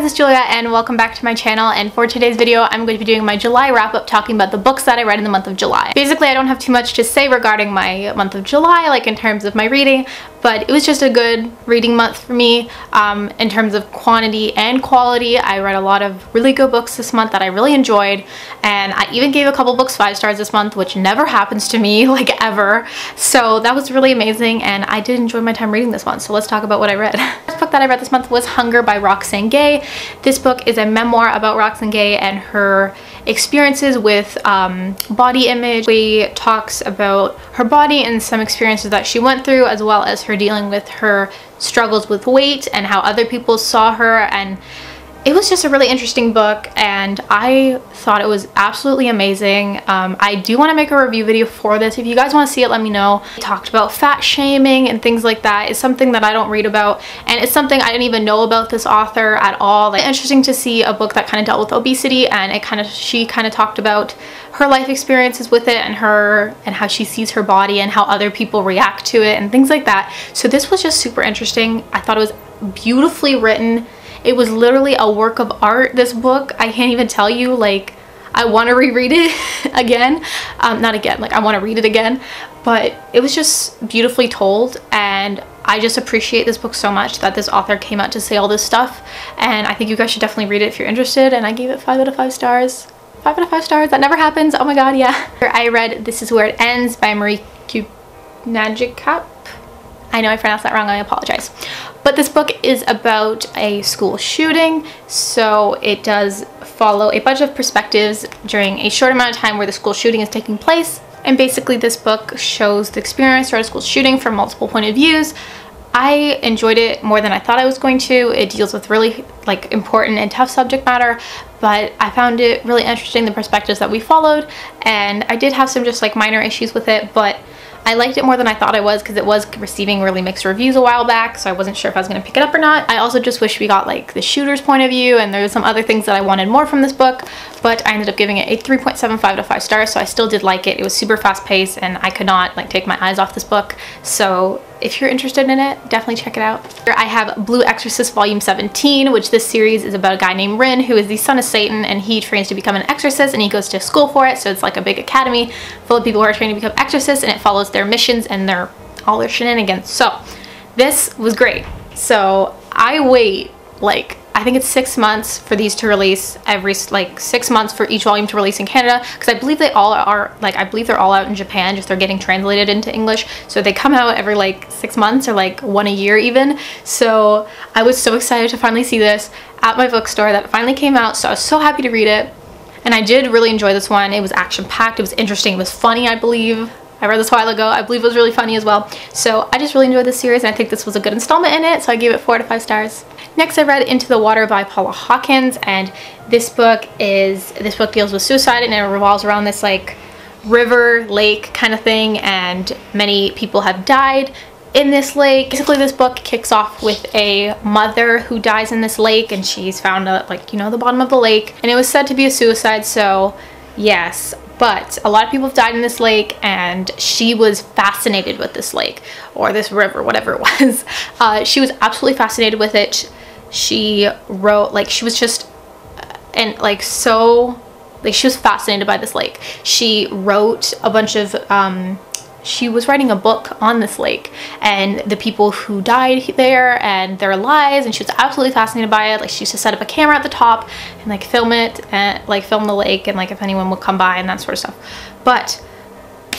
guys, it's Julia and welcome back to my channel, and for today's video I'm going to be doing my July wrap-up talking about the books that I read in the month of July. Basically, I don't have too much to say regarding my month of July, like in terms of my reading, but it was just a good reading month for me. In terms of quantity and quality, I read a lot of really good books this month that I really enjoyed, and I even gave a couple books 5 stars this month, which never happens to me, like ever. So that was really amazing, and I did enjoy my time reading this month. So let's talk about what I read. The first book that I read this month was Hunger by Roxane Gay. This book is a memoir about Roxane Gay and her experiences with body image. She talks about her body and some experiences that she went through, as well as her dealing with her struggles with weight and how other people saw her, and it was just a really interesting book and I thought it was absolutely amazing. I do want to make a review video for this. If you guys want to see it, let me know. It talked about fat shaming and things like that. It's something that I don't read about, and it's something I didn't even know about this author at all. Like, interesting to see a book that kind of dealt with obesity, and she kind of talked about her life experiences with it and how she sees her body and how other people react to it and things like that. So this was just super interesting. I thought it was beautifully written. It was literally a work of art, this book. I can't even tell you, like, I want to reread it again. Not again, like I want to read it again, but it was just beautifully told, and I just appreciate this book so much that this author came out to say all this stuff, and I think you guys should definitely read it if you're interested, and I gave it 5 out of 5 stars. 5 out of 5 stars, that never happens, oh my god, yeah. I read This Is Where It Ends by Marie Najikap. I know I pronounced that wrong, I apologize. But this book is about a school shooting, so it does follow a bunch of perspectives during a short amount of time where the school shooting is taking place. And basically this book shows the experience throughout a school shooting from multiple point of views. I enjoyed it more than I thought I was going to. It deals with really like important and tough subject matter, but I found it really interesting, the perspectives that we followed, and I did have some just like minor issues with it, but I liked it more than I thought I was because it was receiving really mixed reviews a while back, so I wasn't sure if I was going to pick it up or not. I also just wish we got like the shooter's point of view, and there was some other things that I wanted more from this book, but I ended up giving it a 3.75 out of 5 stars, so I still did like it. It was super fast paced and I could not like take my eyes off this book, so if you're interested in it, definitely check it out. Here I have Blue Exorcist Volume 17, which this series is about a guy named Rin who is the son of Satan, and he trains to become an exorcist, and he goes to school for it, so it's like a big academy full of people who are training to become exorcists, and it follows their missions and all their shenanigans. So this was great. So I wait like, I think it's 6 months for these to release, every like 6 months for each volume to release in Canada, because I believe they all are, like I believe they're all out in Japan, just they're getting translated into English, so they come out every like 6 months or like one a year even. So I was so excited to finally see this at my bookstore that it finally came out, so I was so happy to read it, and I did really enjoy this one. It was action-packed, it was interesting, it was funny. I believe I read this a while ago. I believe it was really funny as well. So I just really enjoyed this series, and I think this was a good installment in it, so I gave it 4 out of 5 stars. Next, I read Into the Water by Paula Hawkins, and this book deals with suicide, and it revolves around this like river, lake kind of thing, and many people have died in this lake. Basically, this book kicks off with a mother who dies in this lake, and she's found at like, you know, the bottom of the lake, and it was said to be a suicide, so yes. But a lot of people have died in this lake, and she was fascinated with this lake, or this river, whatever it was. She was absolutely fascinated with it. She wrote, like, she was just, and like, so, like, she was fascinated by this lake. She wrote a bunch of, she was writing a book on this lake and the people who died there and their lives, and she was absolutely fascinated by it. Like, she used to set up a camera at the top and like film it, and like film the lake, and like if anyone would come by and that sort of stuff. But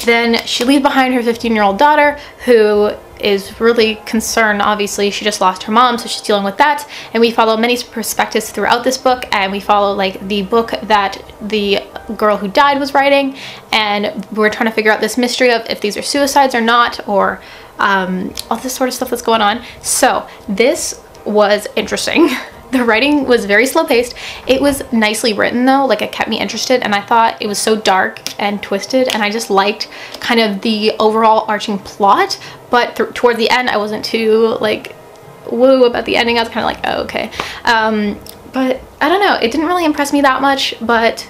then she leaves behind her 15-year-old daughter, who is really concerned. Obviously, she just lost her mom, so she's dealing with that, and we follow many perspectives throughout this book, and we follow like the book that the girl who died was writing, and we're trying to figure out this mystery of if these are suicides or not, or all this sort of stuff that's going on. So this was interesting. The writing was very slow paced. It was nicely written though, like it kept me interested, and I thought it was so dark and twisted, and I just liked kind of the overall arching plot, but toward the end I wasn't too like woo about the ending. I was kind of like, oh, okay. But I don't know, it didn't really impress me that much, but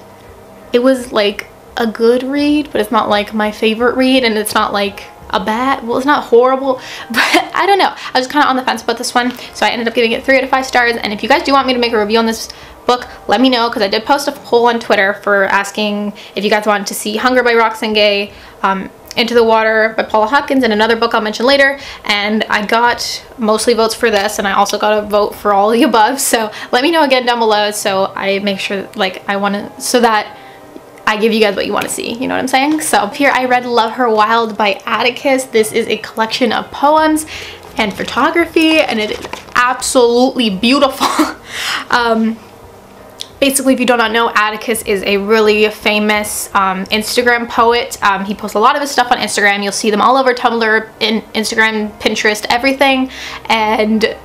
it was like a good read, but it's not like my favorite read, and it's not like well, it's not horrible, but I don't know. I was kind of on the fence about this one, so I ended up giving it 3 out of 5 stars. And if you guys do want me to make a review on this book, let me know, because I did post a poll on Twitter for asking if you guys wanted to see Hunger by Roxane Gay, Into the Water by Paula Hopkins, and another book I'll mention later, and I got mostly votes for this, and I also got a vote for all of the above. So let me know again down below, so I make sure, like, I want to, so that I give you guys what you want to see, you know what I'm saying? So here I read Love Her Wild by Atticus. This is a collection of poems and photography, and it is absolutely beautiful. Basically, if you do not know, Atticus is a really famous Instagram poet. He posts a lot of his stuff on Instagram. You'll see them all over Tumblr, Instagram, Pinterest, everything. And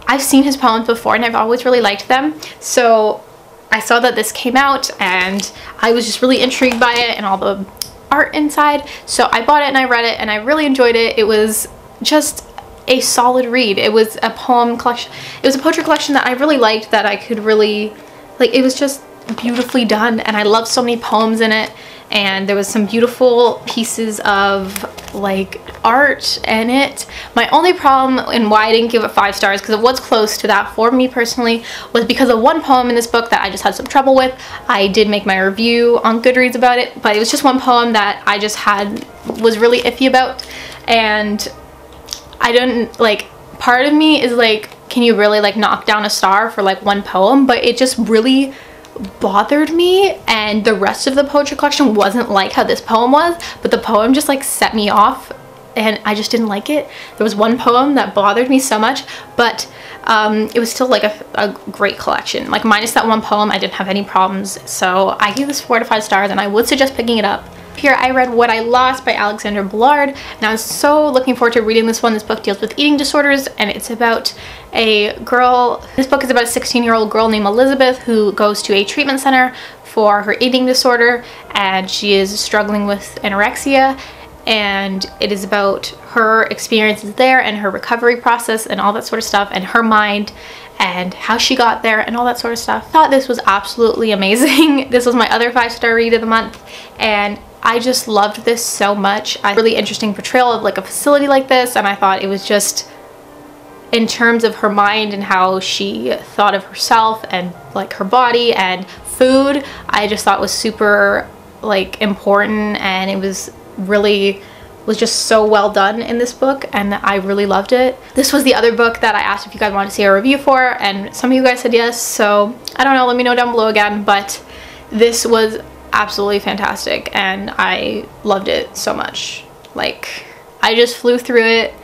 I've seen his poems before, and I've always really liked them. So I saw that this came out, and I was just really intrigued by it and all the art inside. So I bought it and I read it, and I really enjoyed it. It was just a solid read. It was a poem collection. It was a poetry collection that I really liked, that I could really, like, it was just beautifully done, and I loved so many poems in it, and there was some beautiful pieces of like art in it. My only problem and why I didn't give it 5 stars, because it was close to that for me personally, was because of one poem in this book that I just had some trouble with. I did make my review on Goodreads about it, but it was just one poem that I just was really iffy about, and I didn't, like, part of me is like, can you really like knock down a star for like one poem? But it just really bothered me, and the rest of the poetry collection wasn't like how this poem was, but the poem just like set me off, and I just didn't like it. There was one poem that bothered me so much, but it was still like a great collection. Like, minus that one poem, I didn't have any problems. So I gave this 4 out of 5 stars, and I would suggest picking it up. Here I read What I Lost by Alexandra Ballard, and I was so looking forward to reading this one. This book deals with eating disorders, and it's about a girl. This book is about a 16-year-old girl named Elizabeth who goes to a treatment center for her eating disorder, and she is struggling with anorexia, and it is about her experiences there and her recovery process and all that sort of stuff, and her mind and how she got there and all that sort of stuff. I thought this was absolutely amazing. This was my other 5-star read of the month, and I just loved this so much. A really interesting portrayal of like a facility like this, and I thought it was just, in terms of her mind and how she thought of herself and like her body and food, I just thought was super like important, and it was just so well done in this book, and I really loved it. This was the other book that I asked if you guys wanted to see a review for, and some of you guys said yes, so I don't know, let me know down below again. But this was absolutely fantastic, and I loved it so much. Like, I just flew through it,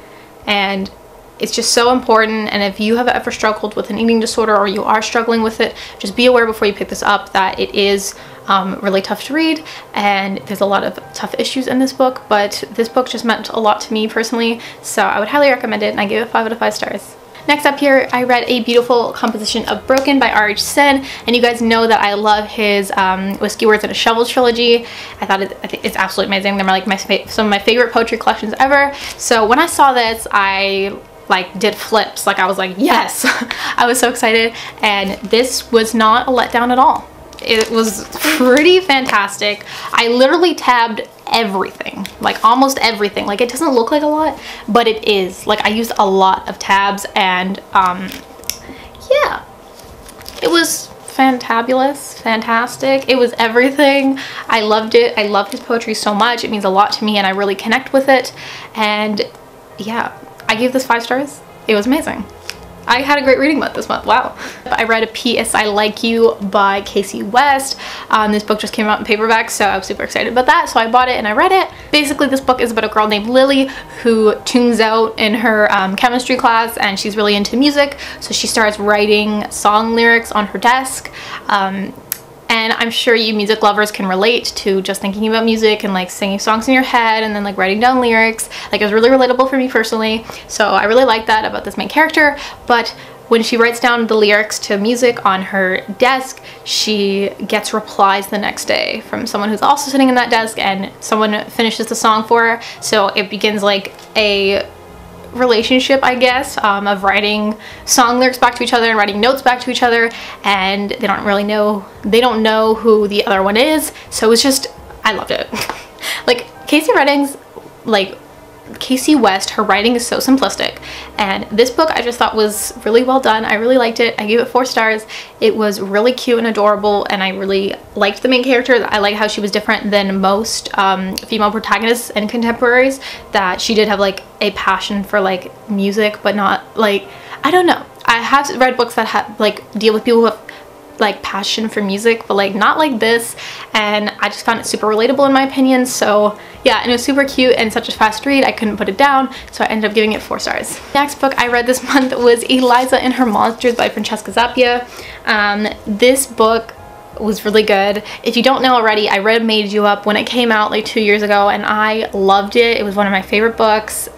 and it's just so important. And if you have ever struggled with an eating disorder, or you are struggling with it, just be aware before you pick this up that it is really tough to read, and there's a lot of tough issues in this book, but this book just meant a lot to me personally, so I would highly recommend it, and I gave it 5 out of 5 stars. Next up here, I read A Beautiful Composition of Broken by R.H. Sin, and you guys know that I love his Whiskey Words and a Shovel trilogy. I think it's absolutely amazing. They're like some of my favorite poetry collections ever. So when I saw this, I like did flips. Like, I was like, yes! I was so excited, and this was not a letdown at all. It was pretty fantastic. I literally tabbed everything, like almost everything. Like, it doesn't look like a lot, but it is. Like, I used a lot of tabs, and yeah, it was fantabulous, fantastic. It was everything. I loved it. I love his poetry so much. It means a lot to me, and I really connect with it. And yeah, I gave this 5 stars. It was amazing. I had a great reading month this month. Wow. I read A P.S. I Like You by Casey West. This book just came out in paperback, so I was super excited about that, so I bought it and I read it. Basically, this book is about a girl named Lily who tunes out in her chemistry class, and she's really into music, so she starts writing song lyrics on her desk. And I'm sure you music lovers can relate to just thinking about music and like singing songs in your head and then like writing down lyrics. Like, it was really relatable for me personally, so I really like that about this main character. But when she writes down the lyrics to music on her desk, she gets replies the next day from someone who's also sitting in that desk, and someone finishes the song for her. So it begins like a relationship, I guess, of writing song lyrics back to each other and writing notes back to each other, and they don't know who the other one is. So it was just, I loved it. Like, Casey Redding's like Casey West, her writing is so simplistic, and this book I just thought was really well done. I really liked it. I gave it 4 stars. It was really cute and adorable, and I really liked the main character. I like how she was different than most female protagonists and contemporaries, that she did have like a passion for like music, but not like, I don't know. I have read books that have like deal with people who have like passion for music, but like not like this, and I just found it super relatable in my opinion. So yeah, and it was super cute and such a fast read. I couldn't put it down, so I ended up giving it 4 stars. Next book I read this month was Eliza and Her Monsters by Francesca Zappia. This book was really good. If you don't know already, I read Made You Up when it came out like 2 years ago, and I loved it. It was one of my favorite books,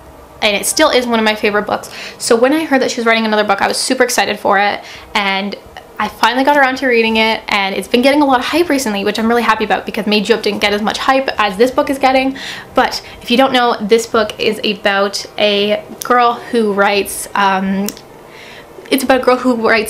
and it still is one of my favorite books. So when I heard that she was writing another book, I was super excited for it, and I finally got around to reading it, and it's been getting a lot of hype recently, which I'm really happy about, because Made You Up didn't get as much hype as this book is getting. But if you don't know, this book is about a girl who writes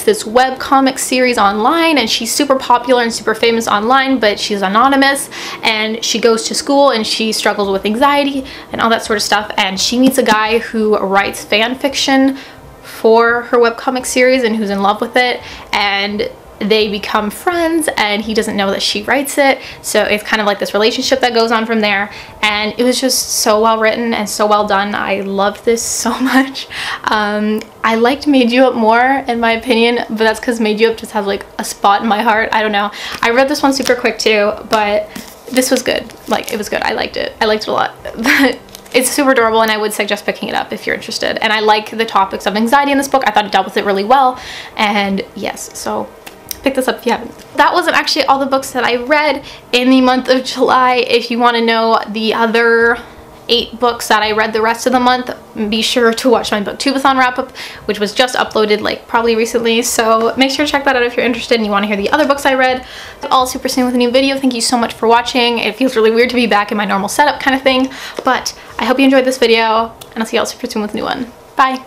this web comic series online, and she's super popular and super famous online, but she's anonymous, and she goes to school and she struggles with anxiety and all that sort of stuff, and she meets a guy who writes fan fiction for her webcomic series and who's in love with it, and they become friends, and he doesn't know that she writes it, so it's kind of like this relationship that goes on from there. And it was just so well written and so well done. I loved this so much. I liked Made You Up more in my opinion, but that's because Made You Up just has like a spot in my heart. I don't know. I read this one super quick too, but this was good. Like, it was good. I liked it. I liked it a lot. It's super adorable, and I would suggest picking it up if you're interested. And I like the topics of anxiety in this book. I thought it dealt with it really well, and yes, so pick this up if you haven't. That wasn't actually all the books that I read in the month of July. If you want to know the other 8 books that I read the rest of the month, be sure to watch my Booktubeathon wrap-up, which was just uploaded like probably recently, so make sure to check that out if you're interested and you want to hear the other books I read. All super soon with a new video. Thank you so much for watching. It feels really weird to be back in my normal setup kind of thing, but I hope you enjoyed this video, and I'll see you all super soon with a new one. Bye!